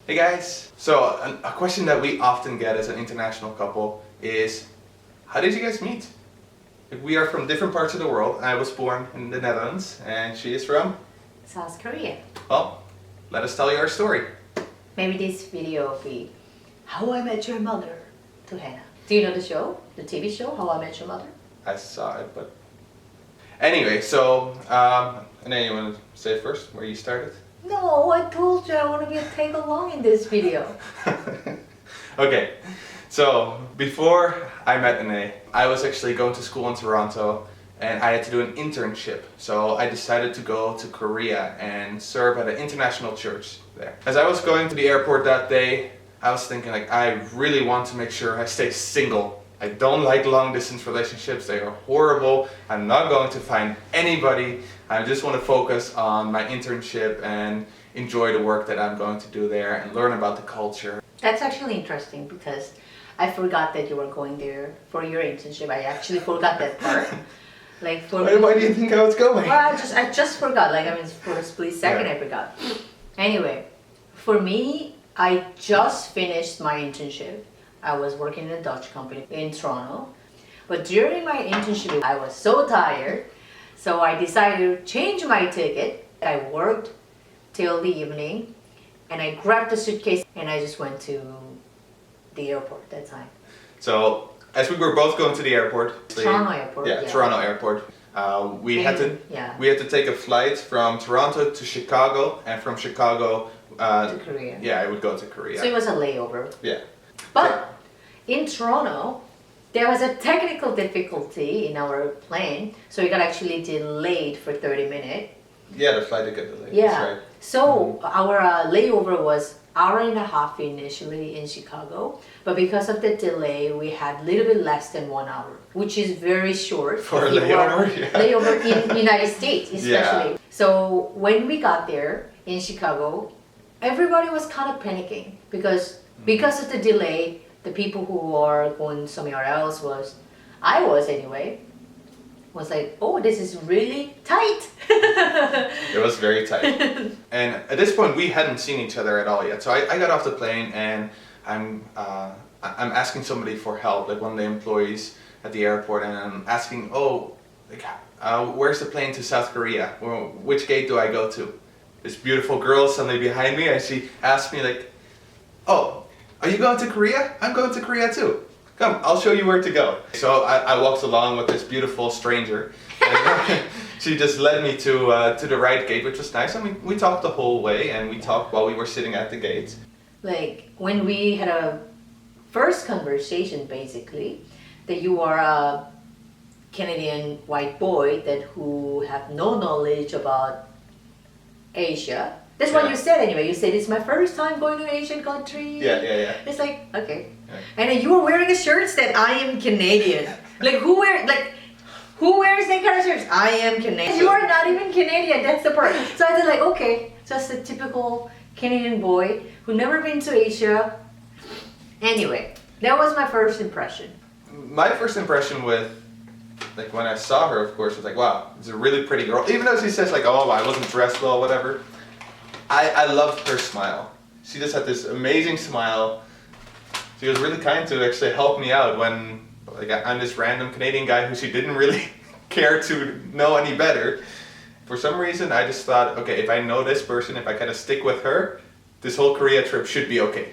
Hey guys! So, a question that we often get as an international couple is, how did you guys meet? We are from different parts of the world. I was born in the Netherlands and she is from? South Korea. Well, let us tell you our story. Maybe this video will be How I Met Your Mother to Hannah. Do you know the show? The TV show, How I Met Your Mother? I saw it, but... Anyway, so, and then you want to say first where you started? No, I told you I want to be a tag along in this video. Okay, so before I met Eunhye, I was actually going to school in Toronto and I had to do an internship. So I decided to go to Korea and serve at an international church there. As I was going to the airport that day, I was thinking like, I really want to make sure I stay single. I don't like long distance relationships, they are horrible. I'm not going to find anybody. I just want to focus on my internship and enjoy the work that I'm going to do there and learn about the culture. That's actually interesting because I forgot that you were going there for your internship. I actually forgot that part. Like for Why do you think I was going? Well, I just forgot. Like, I mean, for a split second, I forgot. Anyway, for me, I just finished my internship. I was working in a Dutch company in Toronto. But during my internship, I was so tired. So I decided to change my ticket. I worked till the evening and I grabbed the suitcase and I just went to the airport that time. So, as we were both going to the airport, Toronto airport. Yeah, Toronto airport. We had to take a flight from Toronto to Chicago, and from Chicago to Korea. Yeah, I would go to Korea. So it was a layover. Yeah. But in Toronto, there was a technical difficulty in our plane, so we got actually delayed for 30 minutes. Yeah, the flight got delayed. Yeah. That's right. So our layover was hour and a half initially in Chicago, but because of the delay, we had a little bit less than 1 hour, which is very short for a layover. Yeah. Layover in United States, especially. Yeah. So when we got there in Chicago, everybody was kind of panicking because of the delay. The people who are going somewhere else I was anyway, was like, oh, this is really tight. It was very tight. And at this point, we hadn't seen each other at all yet. So I got off the plane and I'm asking somebody for help, like one of the employees at the airport, and I'm asking, oh, like, where's the plane to South Korea? Well, which gate do I go to? This beautiful girl suddenly behind me, and she asked me like, oh, are you going to Korea? I'm going to Korea too. Come, I'll show you where to go. So I walked along with this beautiful stranger. And she just led me to the right gate, which was nice. I mean, we talked the whole way, and we talked while we were sitting at the gate. Like, when we had a first conversation, basically, that you are a Canadian white boy who have no knowledge about Asia. That's what you said anyway. You said, it's my first time going to an Asian country. Yeah. It's like, okay. Yeah. And then you were wearing a shirt that I am Canadian. Who wears that kind of shirts? I am Canadian. You are not even Canadian, that's the part. So I said like, okay, just a typical Canadian boy who never been to Asia. Anyway, that was my first impression. My first impression with, like, when I saw her, of course, was like, wow, it's a really pretty girl. Even though she says like, oh, I wasn't dressed well, whatever. I loved her smile. She just had this amazing smile. She was really kind to actually help me out when, like, I'm this random Canadian guy who she didn't really care to know any better. For some reason, I just thought, okay, if I know this person, if I kind of stick with her, this whole Korea trip should be okay.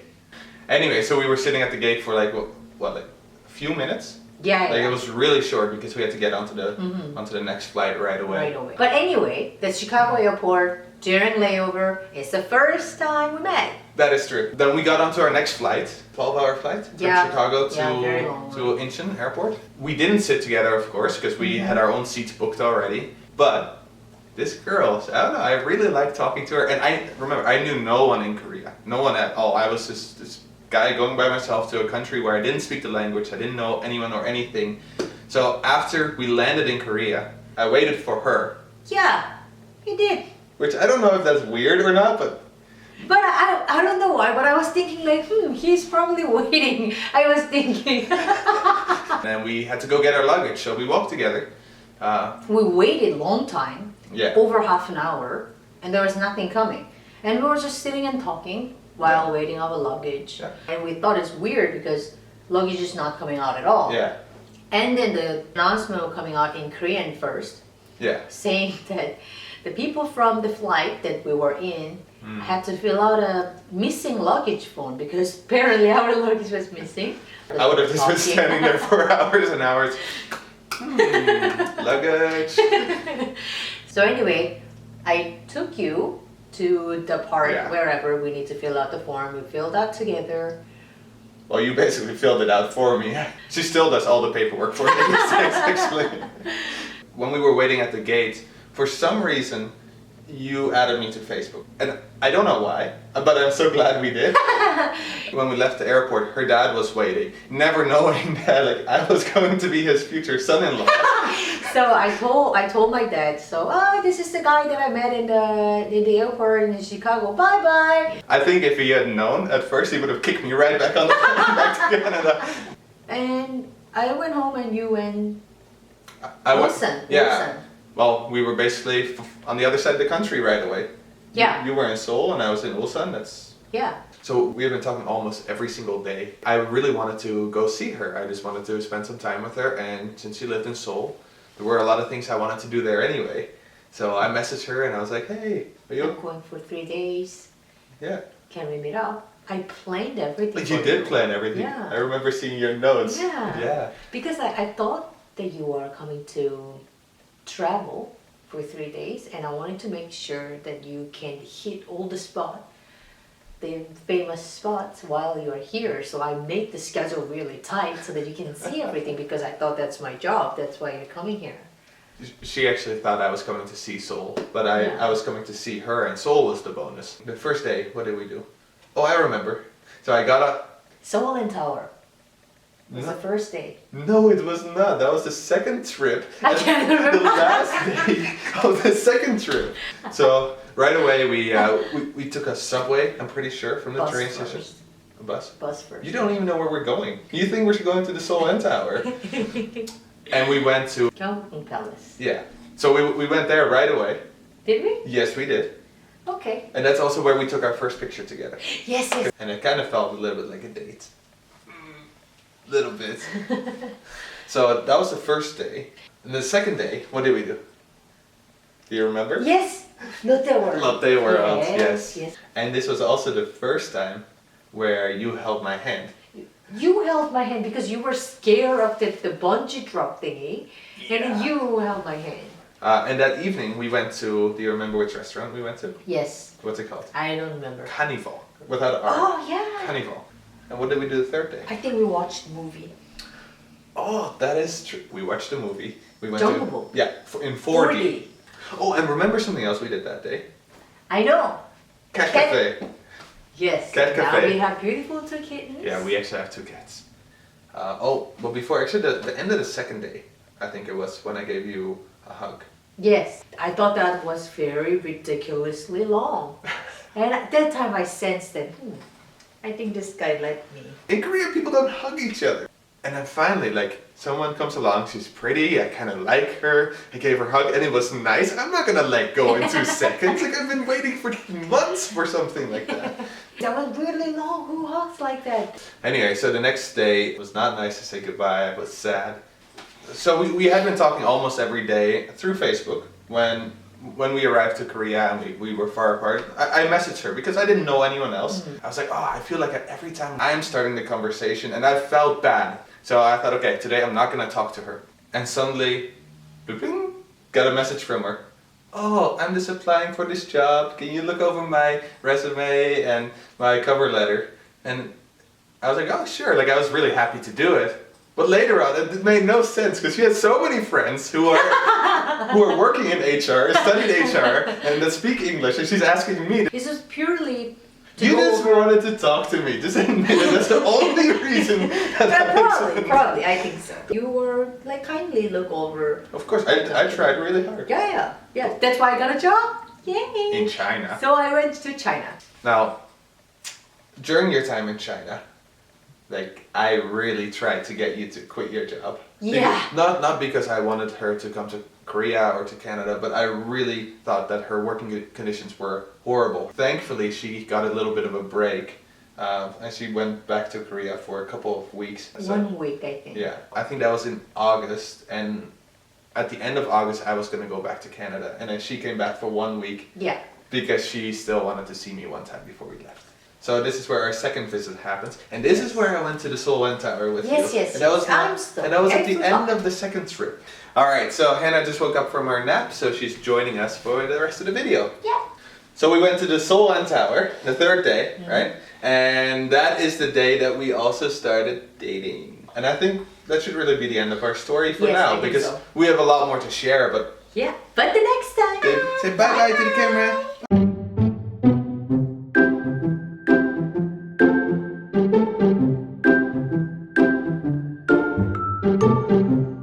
Anyway, so we were sitting at the gate for like, like a few minutes? Yeah. Like, it was really short because we had to get onto the next flight right away. But anyway, the Chicago airport during layover is the first time we met. That is true. Then we got onto our next flight, 12-hour flight from Chicago to Eunhye airport. We didn't sit together, of course, because we had our own seats booked already. But this girl, I don't know, I really liked talking to her. And I remember, I knew no one in Korea, no one at all. I was just this guy going by myself to a country where I didn't speak the language, I didn't know anyone or anything. So after we landed in Korea, I waited for her. Yeah, you did. Which I don't know if that's weird or not, but I don't know why, but I was thinking like, he's probably waiting. I was thinking. And we had to go get our luggage, so we walked together. We waited long time, over half an hour, and there was nothing coming. And we were just sitting and talking. while waiting our luggage. Yeah. And we thought it's weird because luggage is not coming out at all. Yeah. And then the announcement was coming out in Korean first, Yeah. saying that the people from the flight that we were in had to fill out a missing luggage form because apparently our luggage was missing. I would have just been standing there for hours and hours. Luggage. So anyway, I took you to the part Yeah. wherever we need to fill out the form. We filled out together. Well, you basically filled it out for me. She still does all the paperwork for me these days, actually. When we were waiting at the gate, for some reason, you added me to Facebook. And I don't know why, but I'm so glad we did. When we left the airport, her dad was waiting, never knowing that like I was going to be his future son-in-law. So I told my dad, so this is the guy that I met in the airport in Chicago. Bye bye. I think if he had known at first, he would have kicked me right back on the plane back to Canada. And I went home and you went Wilson. Yeah. Wilson. Well, we were basically on the other side of the country right away. Yeah. You were in Seoul and I was in Ulsan. Yeah. So we have been talking almost every single day. I really wanted to go see her. I just wanted to spend some time with her, and since she lived in Seoul, there were a lot of things I wanted to do there anyway. So I messaged her and I was like, hey, are you? I'm going for 3 days. Yeah. Can we meet up? I planned everything. Like you did plan everything. Yeah. I remember seeing your notes. Yeah. Yeah. Because I thought that you are coming to travel for 3 days, and I wanted to make sure that you can hit all the famous spots while you're here. So I made the schedule really tight so that you can see everything because I thought that's my job. That's why you're coming here. She actually thought I was coming to see Seoul, but Yeah. I was coming to see her, and Seoul was the bonus. The first day, what did we do? Oh, I remember. So I got up. Seoul and Tower was No. the first day. No, it was not. That was the second trip. I can't remember. The last day of the second trip. So right away we took a subway. I'm pretty sure from the Bus train first. station. A bus. Bus first. You don't even know where we're going. You think we're going to the Seoul N Tower? And we went to Gyeongbokgung Palace. yeah. So we went there right away. Did we? Yes, we did. Okay. And that's also where we took our first picture together. Yes, yes. And it kind of felt a little bit like a date. Little bit. So that was the first day. And the second day, what did we do? Do you remember? Yes. Lotte World. Lotte World, yes. Yes. And this was also the first time where you held my hand. You held my hand because you were scared of the bungee drop thingy, and then you held my hand. And that evening we went to, do you remember which restaurant we went to? Yes. What's it called? I don't remember. Carnival. Without an R. Oh yeah. Carnival. And what did we do the third day? I think we watched the movie. Oh, that is true. We watched the movie. We went Jungle to Book. yeah, in 4D. Oh, and remember something else we did that day? I know. Cat Cat- Cafe. Yes. Cat Now cafe. we have beautiful 2 kittens. Yeah, we actually have 2 cats. But before, actually the end of the second day, I think it was when I gave you a hug. Yes. I thought that was very ridiculously long, and at that time I sensed that. I think this guy liked me. In Korea, people don't hug each other. And then finally, like, someone comes along, she's pretty, I kind of like her, I gave her a hug, and it was nice. I'm not gonna let go in 2 seconds. Like, I've been waiting for months for something like that. That was really long. Who hugs like that? Anyway, so the next day, it was not nice to say goodbye, I was sad. So we had been talking almost every day through Facebook. When we arrived to Korea and we were far apart, I messaged her because I didn't know anyone else. I was like, oh, I feel like every time I'm starting the conversation, and I felt bad. So I thought, okay, today I'm not gonna talk to her. And suddenly, booping, got a message from her. Oh, I'm just applying for this job. Can you look over my resume and my cover letter? And I was like, oh, sure. Like, I was really happy to do it. But later on, it made no sense because she had so many friends who are working in HR, studied HR, and that speak English, and she's asking me. This is purely to You go just over- wanted to talk to me. Just admit it. That's the only reason. Probably, I think so. You were like kindly look over. Of course, I tried really hard. Yeah. That's why I got a job. Yay! In China. So I went to China. Now, during your time in China, like I really tried to get you to quit your job. Yeah. Not because I wanted her to come to Korea or to Canada, but I really thought that her working conditions were horrible. Thankfully, she got a little bit of a break, and she went back to Korea for a couple of weeks. So, 1 week, I think. yeah, I think that was in August, and at the end of August, I was gonna go back to Canada, and then she came back for 1 week Yeah. because she still wanted to see me one time before we left. So this is where our second visit happens, and this is where I went to the Seoul Wind Tower with Yes, you. yes, and that was yes. I'm still and that was at the every end time. of the second trip. All right, so Hannah just woke up from her nap, so she's joining us for the rest of the video. Yeah. So we went to the Seoul Wind Tower, the third day, right? And that is the day that we also started dating. And I think that should really be the end of our story for Yes, I now, think because so. we have a lot more to share, but Yeah. But the next time. say bye-bye to the camera.